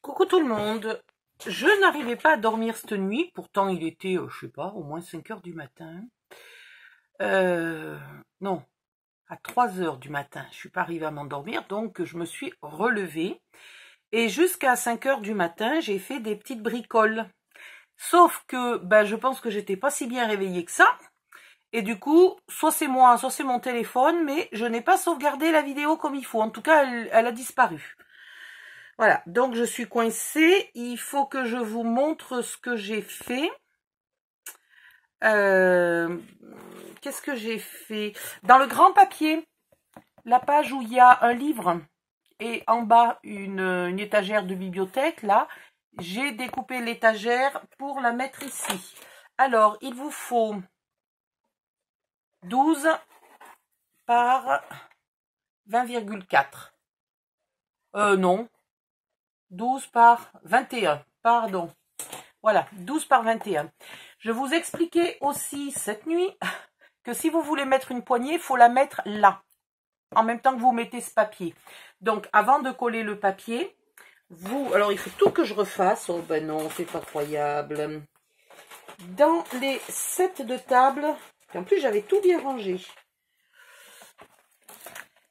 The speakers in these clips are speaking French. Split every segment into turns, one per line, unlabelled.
Coucou tout le monde. Je n'arrivais pas à dormir cette nuit, pourtant il était, je sais pas, au moins 5 heures du matin. Non, à 3 heures du matin, je suis pas arrivée à m'endormir, donc je me suis relevée. Et jusqu'à 5 heures du matin, j'ai fait des petites bricoles. Sauf que, je pense que j'étais pas si bien réveillée que ça. Et du coup, soit c'est moi, soit c'est mon téléphone, mais je n'ai pas sauvegardé la vidéo comme il faut. En tout cas, elle a disparu. Voilà, donc je suis coincée. Il faut que je vous montre ce que j'ai fait. Qu'est-ce que j'ai fait? Dans le grand papier, la page où il y a un livre et en bas une étagère de bibliothèque, là, j'ai découpé l'étagère pour la mettre ici. Alors, il vous faut 12 par 20,4. Non. 12 par 21, pardon. Voilà, 12 par 21. Je vous expliquais aussi cette nuit que si vous voulez mettre une poignée, il faut la mettre là, en même temps que vous mettez ce papier. Donc, avant de coller le papier, alors il faut tout que je refasse. Oh ben non, c'est pas croyable. Dans les sets de table, en plus j'avais tout bien rangé.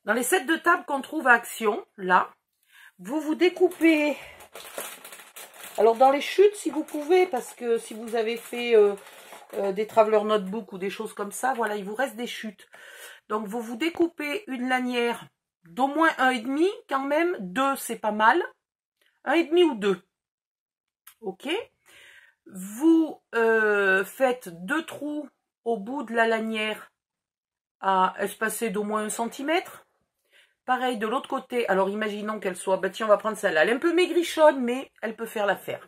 Dans les sets de table qu'on trouve à Action, là, vous découpez. Alors dans les chutes, si vous pouvez, parce que si vous avez fait des Traveler Notebook ou des choses comme ça, voilà, il vous reste des chutes. Donc vous découpez une lanière d'au moins 1,5 quand même. 2, c'est pas mal. 1,5 ou 2. Ok. Vous faites 2 trous au bout de la lanière à espacer d'au moins 1 cm. Pareil de l'autre côté. Alors imaginons qu'elle soit, tiens, on va prendre celle-là. Elle est un peu maigrichonne, mais elle peut faire l'affaire.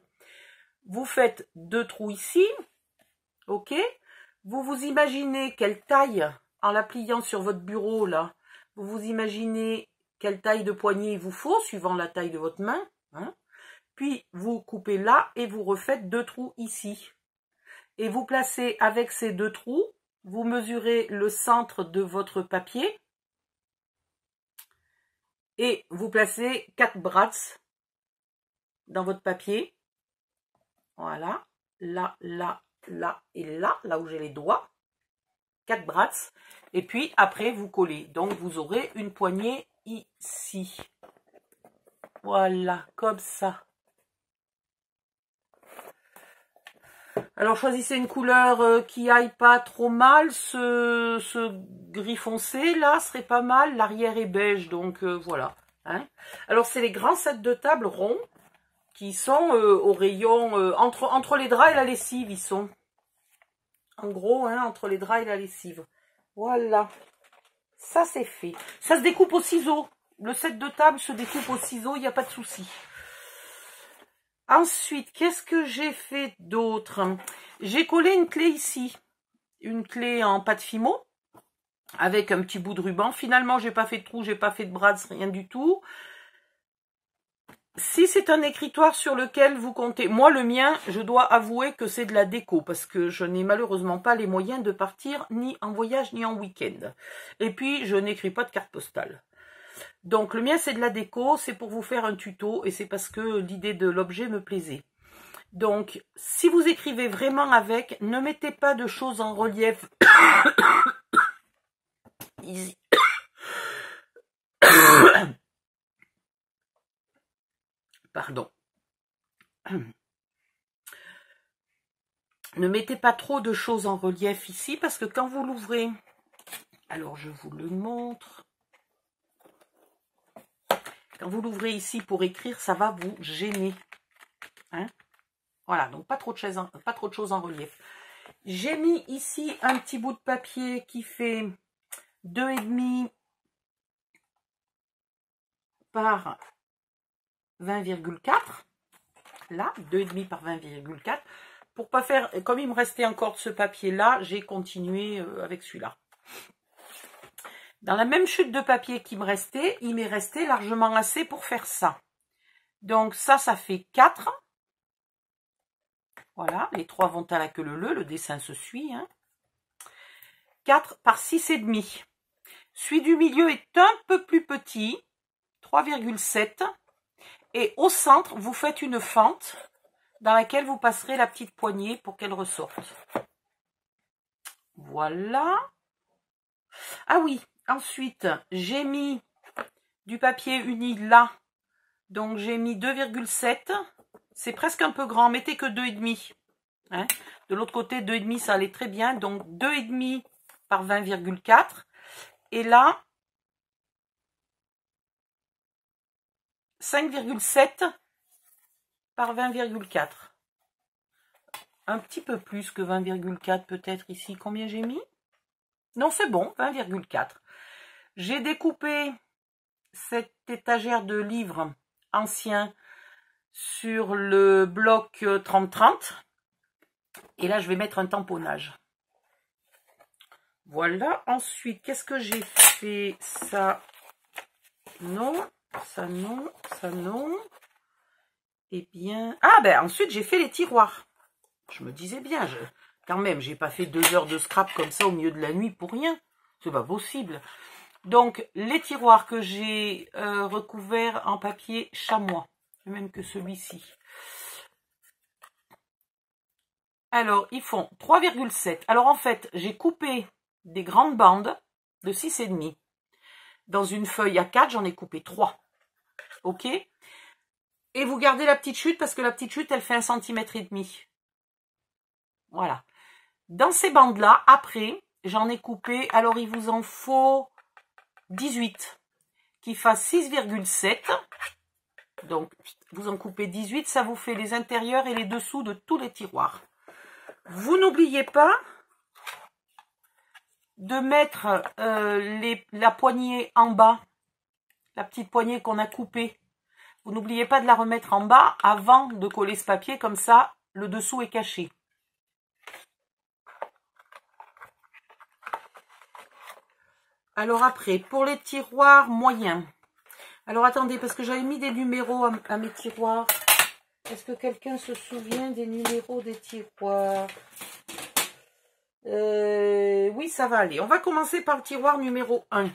Vous faites 2 trous ici. Ok. Vous vous imaginez quelle taille, en la pliant sur votre bureau, là, vous vous imaginez quelle taille de poignée il vous faut, suivant la taille de votre main. Hein. Puis vous coupez là et vous refaites 2 trous ici. Et vous placez avec ces 2 trous, vous mesurez le centre de votre papier. Et vous placez 4 brats dans votre papier. Voilà. Là, là, là et là, là où j'ai les doigts. 4 brats. Et puis après, vous collez. Donc, vous aurez une poignée ici. Voilà, comme ça. Alors, choisissez une couleur qui aille pas trop mal. Ce gris foncé, là, serait pas mal. L'arrière est beige, donc voilà. Hein. Alors, c'est les grands sets de table ronds qui sont au rayon, entre les draps et la lessive, ils sont. En gros, hein, entre les draps et la lessive. Voilà. Ça, c'est fait. Ça se découpe au ciseau. Le set de table se découpe au ciseau, il n'y a pas de souci. Ensuite, qu'est-ce que j'ai fait d'autre? J'ai collé une clé ici. Une clé en pâte fimo. Avec un petit bout de ruban. Finalement, j'ai pas fait de trou, j'ai pas fait de brad, rien du tout. Si c'est un écritoire sur lequel vous comptez, moi le mien, je dois avouer que c'est de la déco parce que je n'ai malheureusement pas les moyens de partir ni en voyage ni en week-end. Et puis je n'écris pas de carte postale. Donc le mien c'est de la déco, c'est pour vous faire un tuto et c'est parce que l'idée de l'objet me plaisait. Donc si vous écrivez vraiment avec, ne mettez pas de choses en relief. Pardon. Ne mettez pas trop de choses en relief ici parce que quand vous l'ouvrez, alors je vous le montre. Quand vous l'ouvrez ici pour écrire, ça va vous gêner. Hein? Voilà, donc pas trop de choses en relief. J'ai mis ici un petit bout de papier qui fait 2,5 par 20,4. Là, 2,5 par 20,4. Pour pas faire, comme il me restait encore ce papier-là, j'ai continué avec celui-là. Dans la même chute de papier qui me restait, il m'est resté largement assez pour faire ça. Donc ça fait 4. Voilà, les 3 vont à la queue leu, le dessin se suit. Hein. 4 par 6,5. Celui du milieu est un peu plus petit, 3,7. Et au centre, vous faites une fente dans laquelle vous passerez la petite poignée pour qu'elle ressorte. Voilà. Ah oui, ensuite, j'ai mis du papier uni là. Donc, j'ai mis 2,7. C'est presque un peu grand. Mettez que 2,5. Hein. De l'autre côté, 2,5, ça allait très bien. Donc, 2,5 par 20,4. Et là, 5,7 par 20,4. Un petit peu plus que 20,4 peut-être ici. Combien j'ai mis? Non, c'est bon, 20,4. J'ai découpé cette étagère de livres anciens sur le bloc 30-30. Et là, je vais mettre un tamponnage. Voilà. Ensuite, qu'est-ce que j'ai fait? Ça, non. Ça, non. Ça, non. Eh bien... Ah, ben ensuite, j'ai fait les tiroirs. Je me disais bien, quand même, j'ai pas fait 2 heures de scrap comme ça au milieu de la nuit pour rien. C'est pas possible. Donc, les tiroirs que j'ai recouverts en papier chamois, le même que celui-ci. Alors, ils font 3,7. Alors, en fait, j'ai coupé des grandes bandes de 6,5. Dans une feuille A4, j'en ai coupé 3. OK? Et vous gardez la petite chute parce que la petite chute, elle fait 1,5 cm. Voilà. Dans ces bandes-là, après, j'en ai coupé, alors il vous en faut 18 qui fassent 6,7. Donc, vous en coupez 18, ça vous fait les intérieurs et les dessous de tous les tiroirs. Vous n'oubliez pas de mettre la poignée en bas, la petite poignée qu'on a coupée. Vous n'oubliez pas de la remettre en bas avant de coller ce papier, comme ça, le dessous est caché. Alors après, pour les tiroirs moyens. Alors attendez, parce que j'avais mis des numéros à mes tiroirs. Est-ce que quelqu'un se souvient des numéros des tiroirs? Oui, ça va aller. On va commencer par le tiroir numéro 1.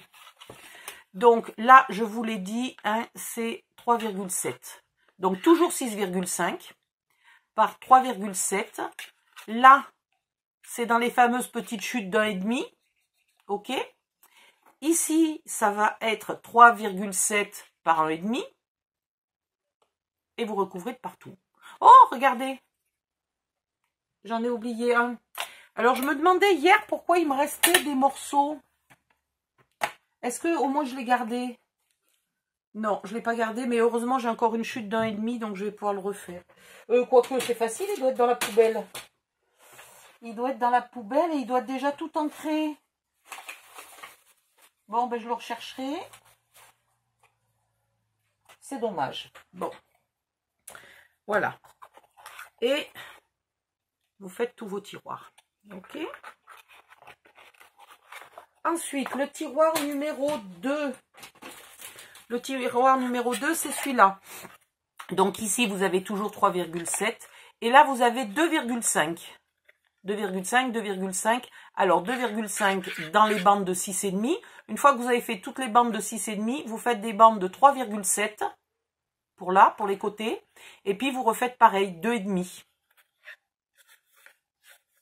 Donc là, je vous l'ai dit, hein, c'est 3,7. Donc toujours 6,5 par 3,7. Là, c'est dans les fameuses petites chutes d'1,5. OK? Ici, ça va être 3,7 par 1,5. Et vous recouvrez de partout. Oh, regardez! J'en ai oublié un. Alors, je me demandais hier pourquoi il me restait des morceaux. Est-ce que au moins je l'ai gardé? Non, je ne l'ai pas gardé, mais heureusement, j'ai encore une chute d'1,5, donc je vais pouvoir le refaire. Quoique, c'est facile, il doit être dans la poubelle. Il doit être dans la poubelle et il doit être déjà tout ancré. Bon, ben je le rechercherai. C'est dommage. Bon. Voilà. Et vous faites tous vos tiroirs. OK? Ensuite, le tiroir numéro 2. Le tiroir numéro 2, c'est celui-là. Donc ici, vous avez toujours 3,7. Et là, vous avez 2,5. 2,5, 2,5. Alors, 2,5 dans les bandes de 6,5. Une fois que vous avez fait toutes les bandes de 6,5, vous faites des bandes de 3,7 pour là, pour les côtés. Et puis, vous refaites pareil, 2,5.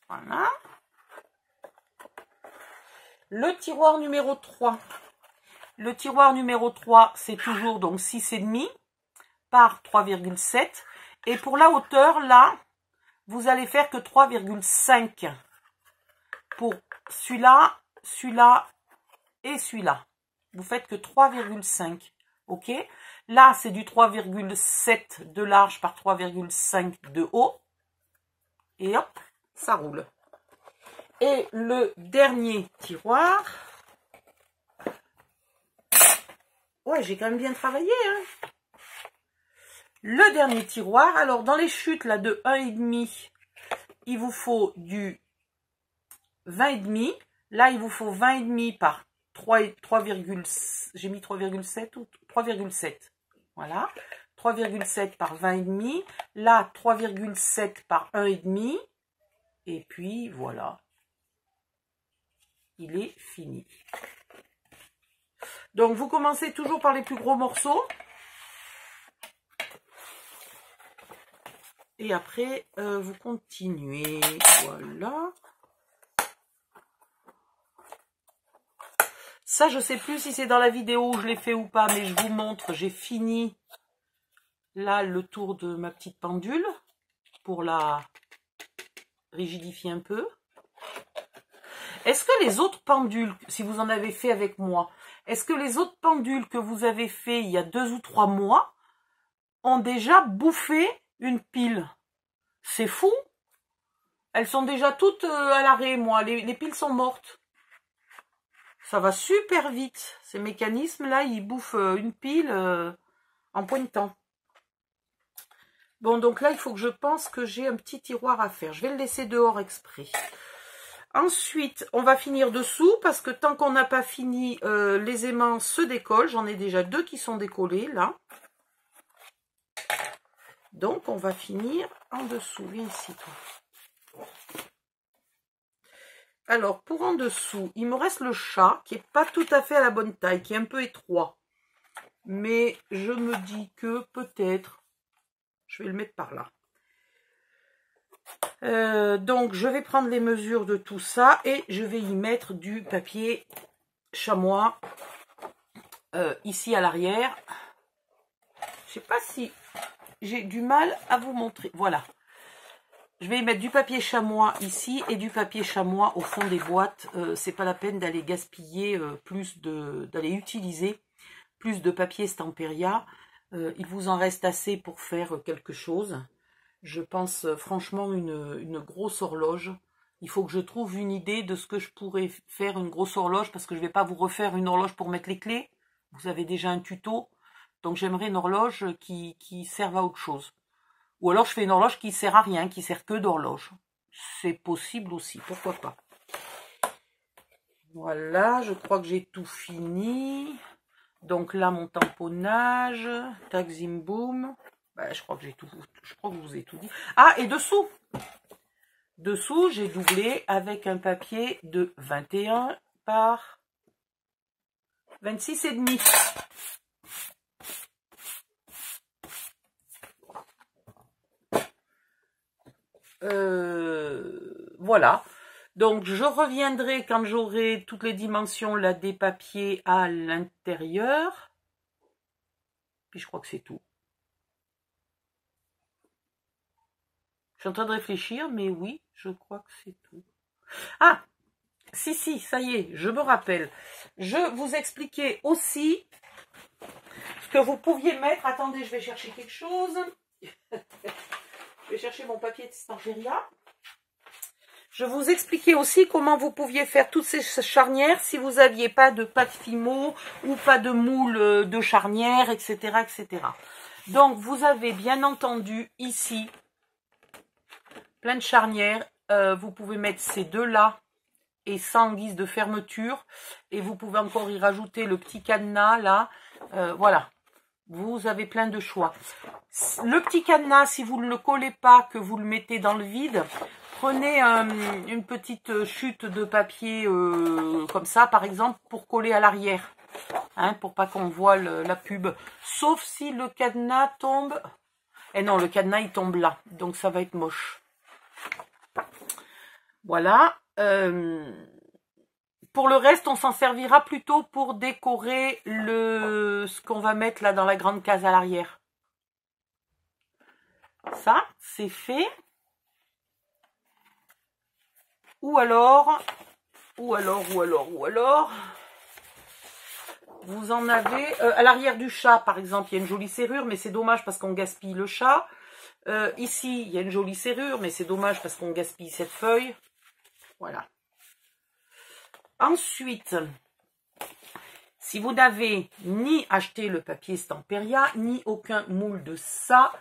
Voilà. Le tiroir numéro 3. Le tiroir numéro 3, c'est toujours donc 6,5 par 3,7. Et pour la hauteur, là, vous allez faire que 3,5 pour celui-là, celui-là et celui-là. Vous faites que 3,5. OK? Là, c'est du 3,7 de large par 3,5 de haut. Et hop, ça roule. Et le dernier tiroir. Ouais, j'ai quand même bien travaillé, hein. Le dernier tiroir. Alors, dans les chutes là de 1,5, il vous faut du 20,5. Là, il vous faut 20,5 par 3, j'ai mis 3,7 ou 3,7. Voilà. 3,7 par 20,5. Là, 3,7 par 1,5. Et puis, voilà. Il est fini. Donc, vous commencez toujours par les plus gros morceaux. Et après, vous continuez. Voilà. Ça, je sais plus si c'est dans la vidéo où je l'ai fait ou pas, mais je vous montre. J'ai fini là le tour de ma petite pendule pour la rigidifier un peu. Est-ce que les autres pendules, si vous en avez fait avec moi, est-ce que les autres pendules que vous avez fait il y a 2 ou 3 mois ont déjà bouffé une pile? C'est fou. Elles sont déjà toutes à l'arrêt, moi. Les piles sont mortes. Ça va super vite. Ces mécanismes-là, ils bouffent une pile en point de temps. Bon, donc là, il faut que je pense que j'ai un petit tiroir à faire. Je vais le laisser dehors exprès. Ensuite, on va finir dessous parce que tant qu'on n'a pas fini, les aimants se décollent. J'en ai déjà 2 qui sont décollés, là. Donc, on va finir en dessous. Viens ici, toi. Alors, pour en dessous, il me reste le chat qui n'est pas tout à fait à la bonne taille, qui est un peu étroit. Mais je me dis que peut-être, je vais le mettre par là. Donc, je vais prendre les mesures de tout ça et je vais y mettre du papier chamois ici à l'arrière. Je sais pas si j'ai du mal à vous montrer. Voilà. Je vais y mettre du papier chamois ici et du papier chamois au fond des boîtes. C'est pas la peine d'aller gaspiller d'aller utiliser plus de papier Stamperia. Il vous en reste assez pour faire quelque chose. Je pense franchement une grosse horloge. Il faut que je trouve une idée de ce que je pourrais faire une grosse horloge parce que je ne vais pas vous refaire une horloge pour mettre les clés. Vous avez déjà un tuto. Donc j'aimerais une horloge qui serve à autre chose. Ou alors je fais une horloge qui sert à rien, qui sert que d'horloge. C'est possible aussi, pourquoi pas. Voilà, je crois que j'ai tout fini. Donc là, mon tamponnage, tac, zim, boum. Ben, je crois que je vous ai tout dit. Ah, et dessous. Dessous, j'ai doublé avec un papier de 21 par 26,5. Voilà. Donc, je reviendrai quand j'aurai toutes les dimensions là des papiers à l'intérieur. Puis, je crois que c'est tout. Je suis en train de réfléchir, mais oui, je crois que c'est tout. Ah, si, ça y est, je me rappelle. Je vous expliquais aussi ce que vous pouviez mettre. Attendez, je vais chercher quelque chose. Je vais chercher mon papier de Stamperia. Je vous expliquais aussi comment vous pouviez faire toutes ces charnières si vous n'aviez pas de pâte Fimo ou pas de moule de charnière, etc., etc. Donc, vous avez bien entendu ici plein de charnières. Vous pouvez mettre ces deux-là et ça en guise de fermeture. Et vous pouvez encore y rajouter le petit cadenas là. Voilà. Vous avez plein de choix. Le petit cadenas, si vous ne le collez pas, que vous le mettez dans le vide, prenez une petite chute de papier comme ça, par exemple, pour coller à l'arrière. Hein, pour pas qu'on voit la pub. Sauf si le cadenas tombe... Eh non, le cadenas, il tombe là. Donc, ça va être moche. Voilà. Pour le reste, on s'en servira plutôt pour décorer ce qu'on va mettre là dans la grande case à l'arrière. Ça, c'est fait. Ou alors, vous en avez à l'arrière du chat, par exemple, il y a une jolie serrure, mais c'est dommage parce qu'on gaspille le chat. Ici, il y a une jolie serrure, mais c'est dommage parce qu'on gaspille cette feuille. Voilà. Ensuite, si vous n'avez ni acheté le papier Stamperia, ni aucun moule de ça,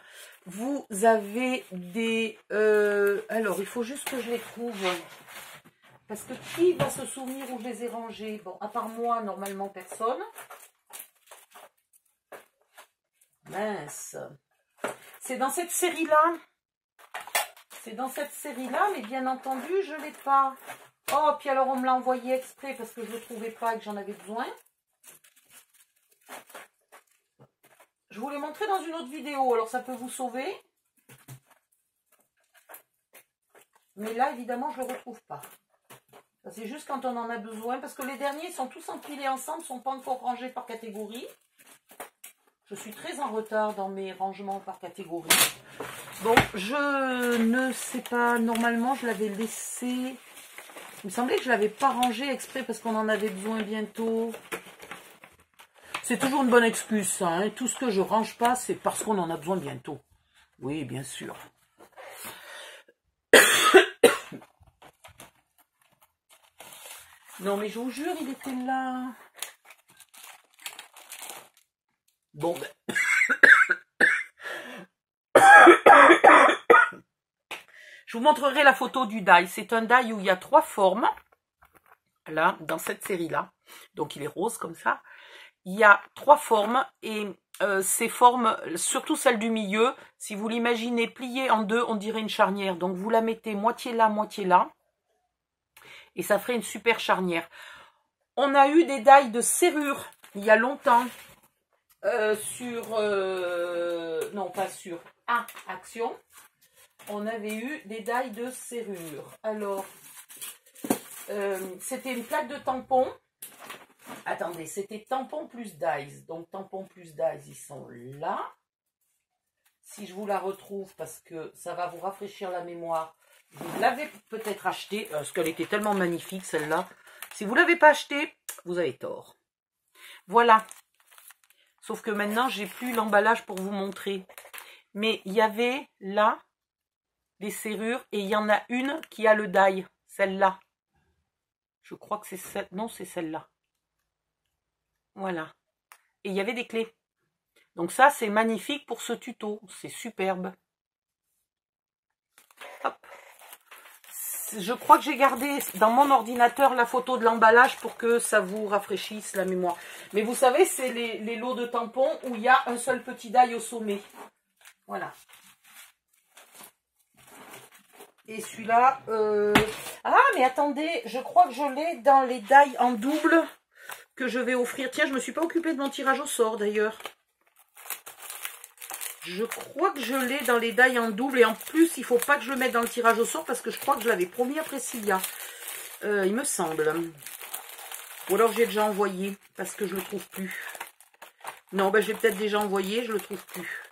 vous avez des... alors, il faut juste que je les trouve. Parce que qui va se souvenir où je les ai rangés? Bon, à part moi, normalement, personne. Mince. C'est dans cette série-là. C'est dans cette série-là, mais bien entendu, je ne l'ai pas. Oh, puis alors on me l'a envoyé exprès parce que je ne le trouvais pas et que j'en avais besoin. Je vous l'ai montré dans une autre vidéo, alors ça peut vous sauver. Mais là, évidemment, je ne le retrouve pas. C'est juste quand on en a besoin. Parce que les derniers sont tous empilés ensemble, ne sont pas encore rangés par catégorie. Je suis très en retard dans mes rangements par catégorie. Bon, je ne sais pas. Normalement, je l'avais laissé... Il me semblait que je ne l'avais pas rangé exprès parce qu'on en avait besoin bientôt. C'est toujours une bonne excuse, ça. Hein. Tout ce que je ne range pas, c'est parce qu'on en a besoin bientôt. Oui, bien sûr. Non, mais je vous jure, il était là. Bon, ben... Je vous montrerai la photo du die. C'est un die où il y a 3 formes. Là, dans cette série-là. Donc, il est rose comme ça. Il y a 3 formes. Et ces formes, surtout celle du milieu, si vous l'imaginez pliée en deux, on dirait une charnière. Donc, vous la mettez moitié là, moitié là. Et ça ferait une super charnière. On a eu des die de serrure il y a longtemps. Non, pas sur Action. On avait eu des die de serrure. Alors, c'était une plaque de tampon. Attendez, c'était tampon plus dies. Donc, tampon plus dies, ils sont là. Si je vous la retrouve, parce que ça va vous rafraîchir la mémoire, vous l'avez peut-être acheté, parce qu'elle était tellement magnifique, celle-là. Si vous ne l'avez pas acheté, vous avez tort. Voilà. Sauf que maintenant, j'ai plus l'emballage pour vous montrer. Mais il y avait là des serrures et il y en a une qui a le die, celle-là. Je crois que c'est celle... Non, c'est celle-là. Voilà. Et il y avait des clés. Donc ça, c'est magnifique pour ce tuto. C'est superbe. Hop. Je crois que j'ai gardé dans mon ordinateur la photo de l'emballage pour que ça vous rafraîchisse la mémoire. Mais vous savez, c'est les lots de tampons où il y a un seul petit die au sommet. Voilà. Et celui-là... Ah, mais attendez, je crois que je l'ai dans les die en double que je vais offrir. Tiens, je ne me suis pas occupée de mon tirage au sort d'ailleurs. Je crois que je l'ai dans les die en double. Et en plus, il ne faut pas que je le mette dans le tirage au sort parce que je crois que je l'avais promis à Priscilla. Il me semble. Ou alors j'ai déjà envoyé parce que je ne le trouve plus. Non, ben, je l'ai peut-être déjà envoyé, je ne le trouve plus.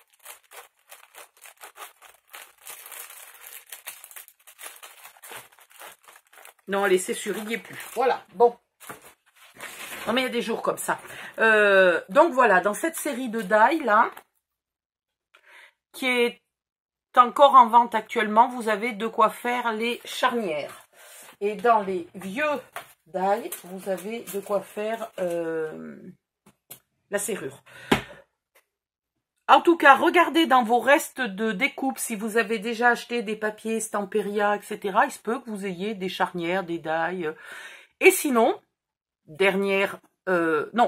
Non, allez, c'est sûr, il n'y est plus. Voilà, bon. Non, mais il y a des jours comme ça. Donc voilà, dans cette série de die, là, qui est encore en vente actuellement, vous avez de quoi faire les charnières. Et dans les vieux die, vous avez de quoi faire la serrure. En tout cas, regardez dans vos restes de découpe si vous avez déjà acheté des papiers Stamperia, etc. Il se peut que vous ayez des charnières, des die. Et sinon,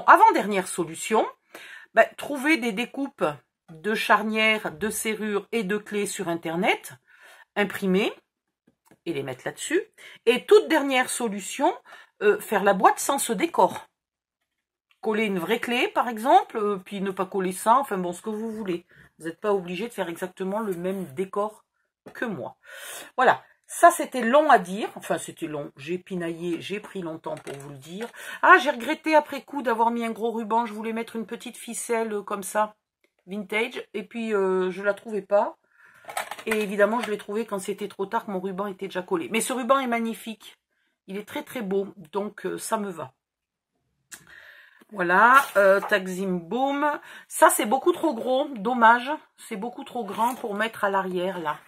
avant-dernière solution, trouvez des découpes de charnières, de serrures et de clés sur Internet, imprimer et les mettre là-dessus. Et toute dernière solution, faire la boîte sans ce décor. Coller une vraie clé, par exemple, puis ne pas coller ça, enfin bon, ce que vous voulez. Vous n'êtes pas obligé de faire exactement le même décor que moi. Voilà, ça c'était long à dire, enfin c'était long, j'ai pinaillé, j'ai pris longtemps pour vous le dire. Ah, j'ai regretté après coup d'avoir mis un gros ruban, je voulais mettre une petite ficelle comme ça, vintage, et puis je la trouvais pas. Et évidemment, je l'ai trouvé quand c'était trop tard, que mon ruban était déjà collé. Mais ce ruban est magnifique, il est très très beau, donc ça me va. Voilà, Taksim Boom. Ça, c'est beaucoup trop gros, dommage. C'est beaucoup trop grand pour mettre à l'arrière, là.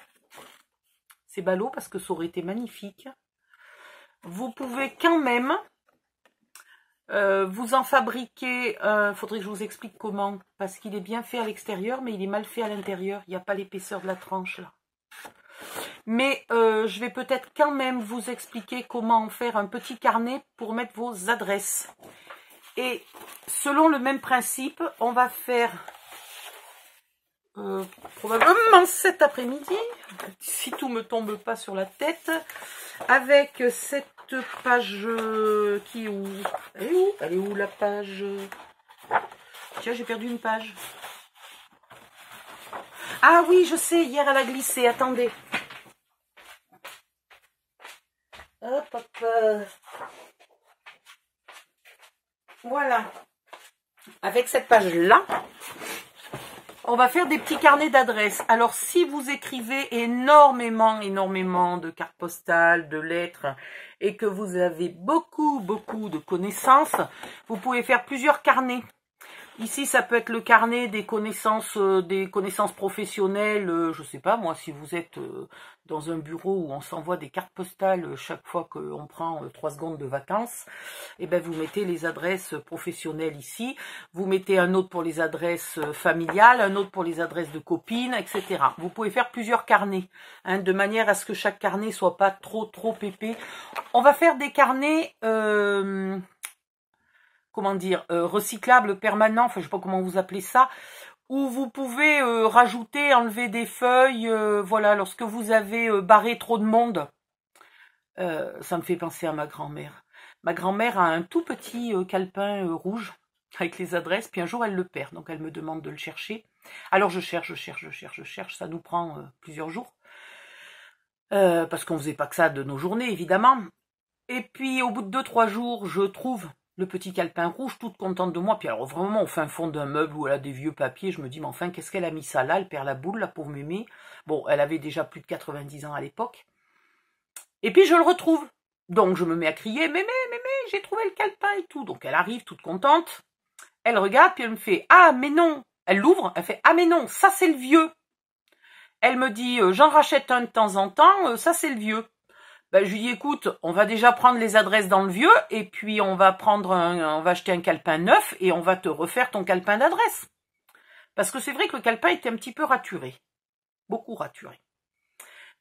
C'est ballot parce que ça aurait été magnifique. Vous pouvez quand même vous en fabriquer. Faudrait que je vous explique comment. Parce qu'il est bien fait à l'extérieur, mais il est mal fait à l'intérieur. Il n'y a pas l'épaisseur de la tranche, là. Mais je vais peut-être quand même vous expliquer comment en faire un petit carnet pour mettre vos adresses. Et selon le même principe, on va faire probablement cet après-midi, si tout ne me tombe pas sur la tête, avec cette page qui est où? Elle est où? Elle est où la page? Tiens, j'ai perdu une page. Ah oui, je sais, hier elle a glissé, attendez. Voilà. Avec cette page-là, on va faire des petits carnets d'adresses. Alors, si vous écrivez énormément de cartes postales, de lettres, et que vous avez beaucoup de connaissances, vous pouvez faire plusieurs carnets. Ici, ça peut être le carnet des connaissances professionnelles. Je sais pas, moi, si vous êtes dans un bureau où on s'envoie des cartes postales chaque fois qu'on prend 3 secondes de vacances, et ben vous mettez les adresses professionnelles ici. Vous mettez un autre pour les adresses familiales, un autre pour les adresses de copines, etc. Vous pouvez faire plusieurs carnets, hein, de manière à ce que chaque carnet soit pas trop épais. On va faire des carnets... comment dire, recyclable, permanent, enfin je sais pas comment vous appelez ça, où vous pouvez rajouter, enlever des feuilles, voilà, lorsque vous avez barré trop de monde. Ça me fait penser à ma grand-mère. Ma grand-mère a un tout petit calepin rouge avec les adresses, puis un jour elle le perd, donc elle me demande de le chercher. Alors je cherche, ça nous prend plusieurs jours, parce qu'on faisait pas que ça de nos journées, évidemment. Et puis au bout de 2-3 jours, je trouve le petit calepin rouge, toute contente de moi. Puis alors vraiment au fin fond d'un meuble où elle a des vieux papiers, je me dis, mais enfin, qu'est-ce qu'elle a mis ça là? Elle perd la boule, la pauvre mémé. Bon, elle avait déjà plus de 90 ans à l'époque. Et puis je le retrouve. Donc je me mets à crier, mémé, j'ai trouvé le calepin et tout. Donc elle arrive toute contente. Elle regarde, puis elle me fait, ah mais non. Elle l'ouvre, elle fait, ah mais non, ça c'est le vieux. Elle me dit, j'en rachète un de temps en temps, ça c'est le vieux. Ben, je lui dis, écoute, on va déjà prendre les adresses dans le vieux, et puis on va acheter un calepin neuf, et on va te refaire ton calepin d'adresse. Parce que c'est vrai que le calepin était un petit peu raturé. Beaucoup raturé.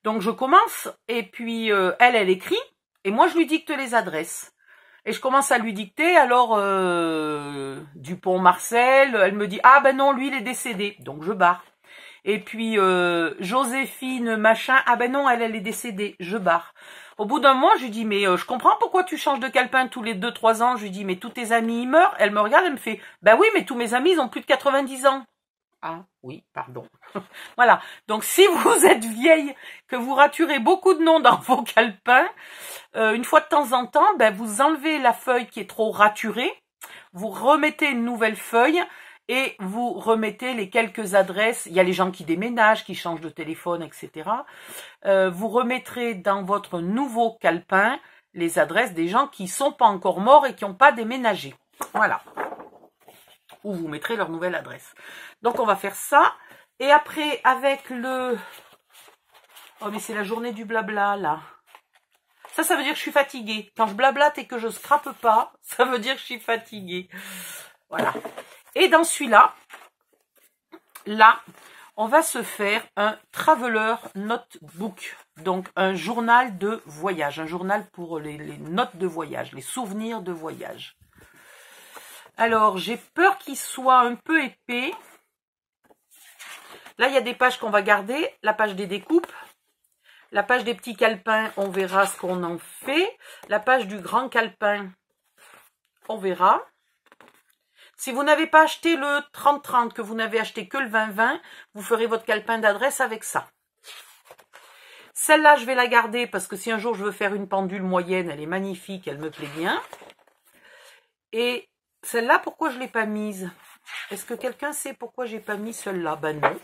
Donc je commence, et puis elle écrit, et moi je lui dicte les adresses. Et je commence à lui dicter, alors Dupont-Marcel, elle me dit, ah ben non, lui il est décédé, donc je barre. Et puis Joséphine machin, ah ben non, elle est décédée, je barre. Au bout d'un mois, je lui dis, mais je comprends pourquoi tu changes de calepin tous les 2-3 ans. Je lui dis, mais tous tes amis ils meurent. Elle me regarde, elle me fait, ben oui, mais tous mes amis ils ont plus de 90 ans. Ah oui, pardon. Voilà, donc si vous êtes vieille, que vous raturez beaucoup de noms dans vos calepins, une fois de temps en temps, ben, vous enlevez la feuille qui est trop raturée, vous remettez une nouvelle feuille, et vous remettez les quelques adresses. Il y a les gens qui déménagent, qui changent de téléphone, etc. Vous remettrez dans votre nouveau calepin les adresses des gens qui ne sont pas encore morts et qui n'ont pas déménagé. Voilà. Ou vous mettrez leur nouvelle adresse. Donc on va faire ça. Et après, avec le... Oh mais c'est la journée du blabla là. Ça veut dire que je suis fatiguée. Quand je blablate et que je scrape pas, ça veut dire que je suis fatiguée. Voilà. Et dans celui-là, là, on va se faire un Traveler Notebook. Donc, un journal de voyage. Un journal pour les notes de voyage, les souvenirs de voyage. Alors, j'ai peur qu'il soit un peu épais. Là, il y a des pages qu'on va garder. La page des découpes. La page des petits calepins, on verra ce qu'on en fait. La page du grand calepin, on verra. Si vous n'avez pas acheté le 30-30, que vous n'avez acheté que le 20-20, vous ferez votre calepin d'adresse avec ça. Celle-là, je vais la garder parce que si un jour je veux faire une pendule moyenne, elle est magnifique, elle me plaît bien. Et celle-là, pourquoi je ne l'ai pas mise? Est-ce que quelqu'un sait pourquoi j'ai pas mis celle-là? Ben non,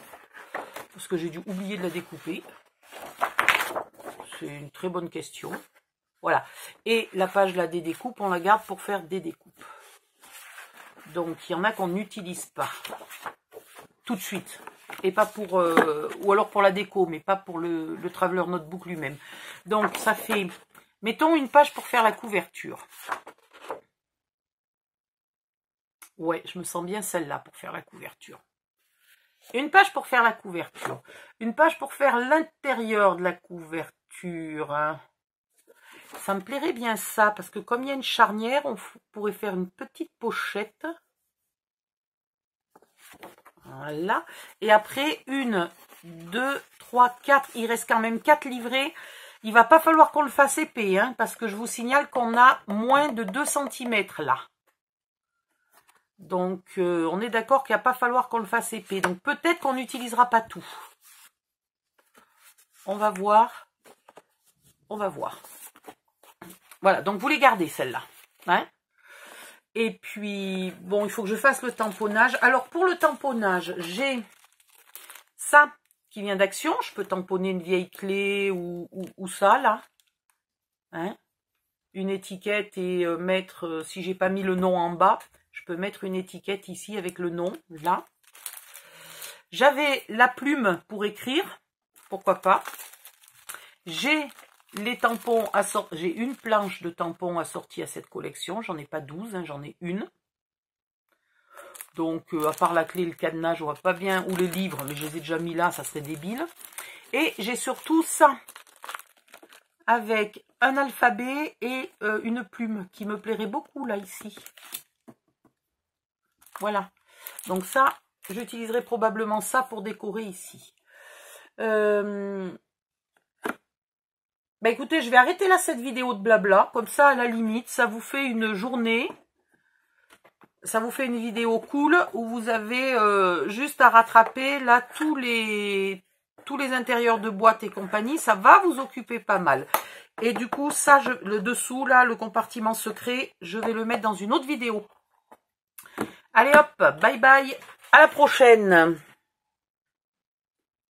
parce que j'ai dû oublier de la découper. C'est une très bonne question. Voilà. Et la page là des découpes, on la garde pour faire des découpes. Donc, il y en a qu'on n'utilise pas tout de suite. Et pas pour... ou alors pour la déco, mais pas pour le Traveler Notebook lui-même. Donc, ça fait... Mettons une page pour faire la couverture. Ouais, je me sens bien celle-là pour faire la couverture. Une page pour faire la couverture. Une page pour faire l'intérieur de la couverture. Hein. Ça me plairait bien ça, parce que comme il y a une charnière, on pourrait faire une petite pochette. Voilà. Et après, 1, 2, 3, 4. Il reste quand même 4 livrets. Il va pas falloir qu'on le fasse épais, hein, parce que je vous signale qu'on a moins de 2 cm là. Donc, on est d'accord qu'il va pas falloir qu'on le fasse épais. Donc, peut-être qu'on n'utilisera pas tout. On va voir. On va voir. Voilà, donc vous les gardez celles-là. Hein? Et puis, bon, il faut que je fasse le tamponnage. Alors, pour le tamponnage, j'ai ça qui vient d'Action. Je peux tamponner une vieille clé ou ça, là. Hein? Une étiquette et mettre, si j'ai pas mis le nom en bas, je peux mettre une étiquette ici avec le nom, là. J'avais la plume pour écrire, pourquoi pas. J'ai les tampons assortis, j'ai une planche de tampons assortie à cette collection, j'en ai pas 12, hein, j'en ai une. Donc, à part la clé et le cadenas, je vois pas bien, ou les livres, mais je les ai déjà mis là, ça serait débile. Et j'ai surtout ça, avec un alphabet et une plume, qui me plairait beaucoup, là, ici. Voilà. Donc ça, j'utiliserai probablement ça pour décorer ici. Bah écoutez, je vais arrêter là cette vidéo de blabla. Comme ça, à la limite, ça vous fait une journée. Ça vous fait une vidéo cool où vous avez juste à rattraper là tous les intérieurs de boîte et compagnie. Ça va vous occuper pas mal. Et du coup, ça, le dessous, là, le compartiment secret, je vais le mettre dans une autre vidéo. Allez hop, bye bye, à la prochaine.